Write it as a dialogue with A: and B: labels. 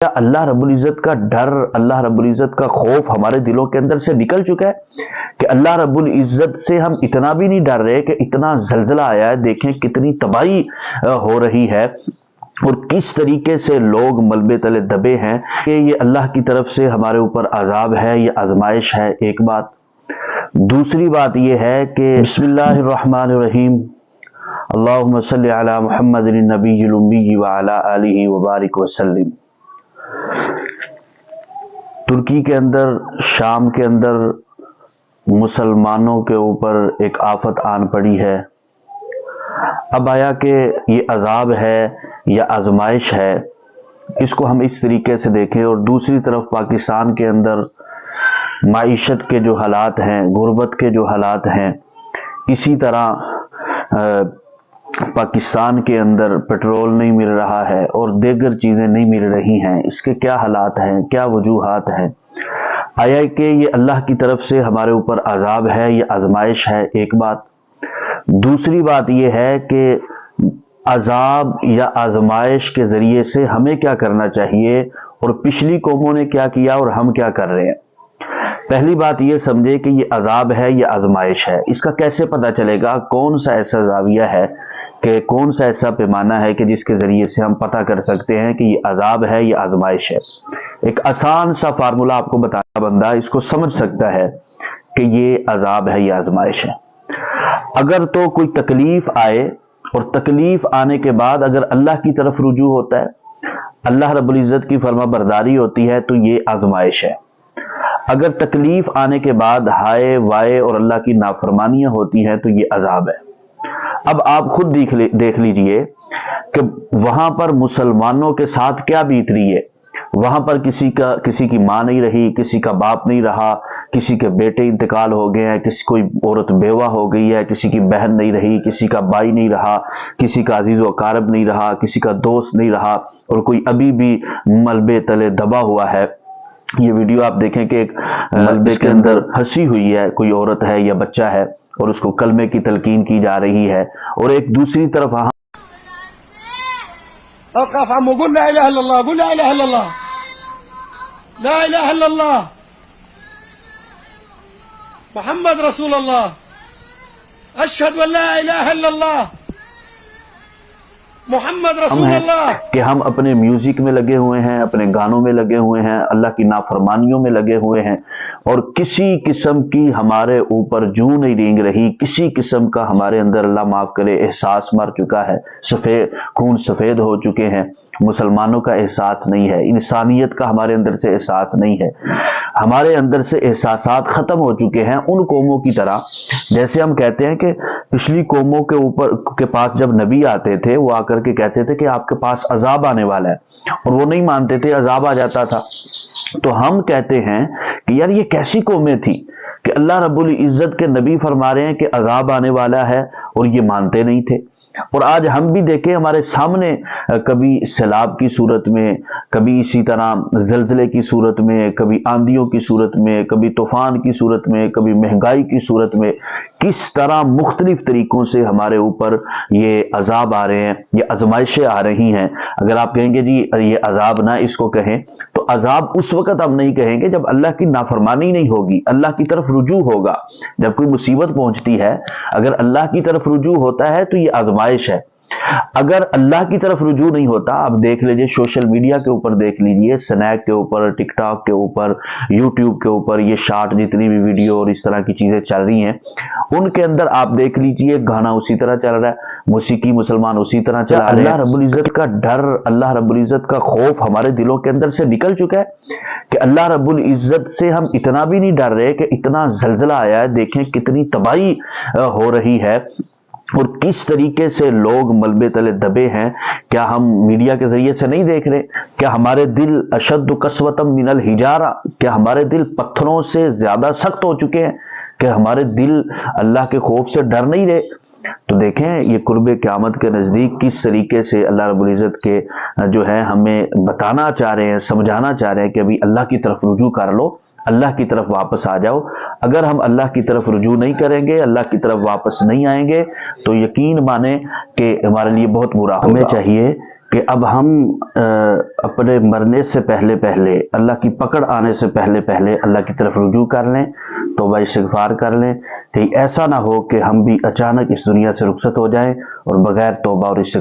A: کیا اللہ رب العزت کا ڈر، اللہ رب العزت کا خوف ہمارے دلوں کے اندر سے نکل چکا ہے کہ اللہ رب العزت سے ہم اتنا بھی نہیں ڈر رہے کہ اتنا زلزلہ آیا ہے، دیکھیں کتنی تباہی ہو رہی ہے اور کس طریقے سے لوگ ملبے تلے دبے ہیں کہ یہ اللہ کی طرف سے ہمارے اوپر عذاب ہے، یہ آزمائش ہے۔ ایک بات، دوسری بات یہ ہے کہ بسم اللہ الرحمن الرحیم، اللہم صلی علی محمد النبی الامی وعلی آلہ وبارک وسلم۔ ترکی کے اندر، شام کے اندر مسلمانوں کے اوپر ایک آفت آن پڑی ہے۔ اب آیا کہ یہ عذاب ہے یا آزمائش ہے، اس کو ہم اس طریقے سے دیکھیں۔ اور دوسری طرف پاکستان کے اندر معیشت کے جو حالات ہیں، غربت کے جو حالات ہیں، اسی طرح پاکستان کے اندر پیٹرول نہیں مل رہا ہے اور دیگر چیزیں نہیں مل رہی ہیں۔ اس کے کیا حالات ہیں، کیا وجوہات ہیں؟ آیا کہ یہ اللہ کی طرف سے ہمارے اوپر عذاب ہے، یہ آزمائش ہے، ایک بات۔ دوسری بات یہ ہے کہ عذاب یا آزمائش کے ذریعے سے ہمیں کیا کرنا چاہیے اور پچھلی قوموں نے کیا کیا اور ہم کیا کر رہے ہیں۔ پہلی بات یہ سمجھے کہ یہ عذاب ہے، یہ آزمائش ہے۔ اس کا کیسے پتہ چلے گا؟ کون سا ایسا زاویہ ہے کہ کون سا ایسا پیمانہ ہے کہ جس کے ذریعے سے ہم پتہ کر سکتے ہیں کہ یہ عذاب ہے، یہ آزمائش ہے؟ ایک آسان سا فارمولہ آپ کو بتانا، بندہ اس کو سمجھ سکتا ہے کہ یہ عذاب ہے، یہ آزمائش ہے۔ اگر تو کوئی تکلیف آئے اور تکلیف آنے کے بعد اگر اللہ کی طرف رجوع ہوتا ہے، اللہ رب العزت کی فرما برداری ہوتی ہے، تو یہ آزمائش ہے۔ اگر تکلیف آنے کے بعد ہائے وائے اور اللہ کی نافرمانیاں ہوتی ہیں تو یہ عذاب ہے۔ اب آپ خود دیکھ لیجئے کہ وہاں پر مسلمانوں کے ساتھ کیا بیت رہی ہے۔ وہاں پر کسی کی ماں نہیں رہی، کسی کا باپ نہیں رہا، کسی کے بیٹے انتقال ہو گئے ہیں، کوئی عورت بیوہ ہو گئی ہے، کسی کی بہن نہیں رہی، کسی کا بھائی نہیں رہا، کسی کا عزیز و اقارب نہیں رہا، کسی کا دوست نہیں رہا، اور کوئی ابھی بھی ملبے تلے دبا ہوا ہے۔ یہ ویڈیو آپ دیکھیں کہ ایک ملبے کے اندر پھنسی ہوئی ہے، کوئی عورت ہے یا بچہ ہے، اور اس کو کلمے کی تلقین کی جا رہی ہے، اور ایک دوسری طرف
B: اوقف عمو، قل لا اله الا الله، قل لا اله الا الله، لا اله الا الله، محمد رسول الله، اشهد ان لا اله الا الله، محمد رسول اللہ۔
A: کہ ہم اپنے میوزک میں لگے ہوئے ہیں، اپنے گانوں میں لگے ہوئے ہیں، اللہ کی نافرمانیوں میں لگے ہوئے ہیں، اور کسی قسم کی ہمارے اوپر جو نہیں رینگ رہی، کسی قسم کا ہمارے اندر اللہ معاف کرے احساس مر چکا ہے، خون سفید ہو چکے ہیں۔ مسلمانوں کا احساس نہیں ہے، انسانیت کا ہمارے اندر سے احساس نہیں ہے، ہمارے اندر سے احساسات ختم ہو چکے ہیں ان قوموں کی طرح۔ جیسے ہم کہتے ہیں کہ پچھلی قوموں کے پاس جب نبی آتے تھے، وہ آ کر کے کہتے تھے کہ آپ کے پاس عذاب آنے والا ہے، اور وہ نہیں مانتے تھے، عذاب آ جاتا تھا۔ تو ہم کہتے ہیں کہ یار یہ کیسی قومیں تھی کہ اللہ رب العزت کے نبی فرما رہے ہیں کہ عذاب آنے والا ہے اور یہ مانتے نہیں تھے۔ اور آج ہم بھی دیکھیں ہمارے سامنے کبھی سیلاب کی صورت میں، کبھی اسی طرح زلزلے کی صورت میں، کبھی آندھیوں کی صورت میں، کبھی طوفان کی صورت میں، کبھی مہنگائی کی صورت میں، کس طرح مختلف طریقوں سے ہمارے اوپر یہ عذاب آ رہے ہیں، یہ آزمائشیں آ رہی ہیں۔ اگر آپ کہیں گے جی یہ عذاب نہ اس کو کہیں، تو عذاب اس وقت ہم نہیں کہیں گے جب اللہ کی نافرمانی نہیں ہوگی، اللہ کی طرف رجوع ہوگا۔ جب کوئی مصیبت پہنچتی ہے، اگر اللہ کی طرف رجوع ہوتا ہے تو یہ آزمائش ہے۔ اگر اللہ کی طرف رجوع نہیں ہوتا، آپ دیکھ لیجئے سوشل میڈیا کے اوپر، دیکھ لیجئے سنیک کے اوپر، ٹک ٹاک کے اوپر، یوٹیوب کے اوپر، یہ شارٹ جتنی بھی ویڈیو اور اس طرح کی چیزیں چل رہی ہیں، ان کے اندر آپ دیکھ لیجئے گانا اسی طرح چل رہا ہے، موسیقی مسلمان اسی طرح چلا رہے ہیں۔ اللہ رب العزت کا ڈر، اللہ رب العزت کا خوف ہمارے دلوں کے اندر سے نکل چکا ہے کہ اللہ رب العزت سے ہم اتنا بھی نہیں ڈر رہے کہ اتنا زلزلہ آیا ہے، دیکھیں کتنی تباہی ہو رہی ہے اور کس طریقے سے لوگ ملبے تلے دبے ہیں۔ کیا ہم میڈیا کے ذریعے سے نہیں دیکھ رہے؟ کیا ہمارے دل اشد قسوۃ من الحجارہ، کیا ہمارے دل پتھروں سے زیادہ سخت ہو چکے ہیں کہ ہمارے دل اللہ کے خوف سے ڈر نہیں رہے؟ تو دیکھیں یہ قرب قیامت کے نزدیک کس طریقے سے اللہ رب العزت کے جو ہے ہمیں بتانا چاہ رہے ہیں، سمجھانا چاہ رہے ہیں کہ ابھی اللہ کی طرف رجوع کر لو، اللہ کی طرف واپس آ جاؤ۔ اگر ہم اللہ کی طرف رجوع نہیں کریں گے، اللہ کی طرف واپس نہیں آئیں گے، تو یقین مانیں کہ ہمارے لیے بہت برا ہوگا۔ ہمیں چاہیے کہ اب ہم اپنے مرنے سے پہلے اللہ کی پکڑ آنے سے پہلے اللہ کی طرف رجوع کر لیں، توبہ استغفار کر لیں، کہ ایسا نہ ہو کہ ہم بھی اچانک اس دنیا سے رخصت ہو جائیں اور بغیر توبہ اور استغفار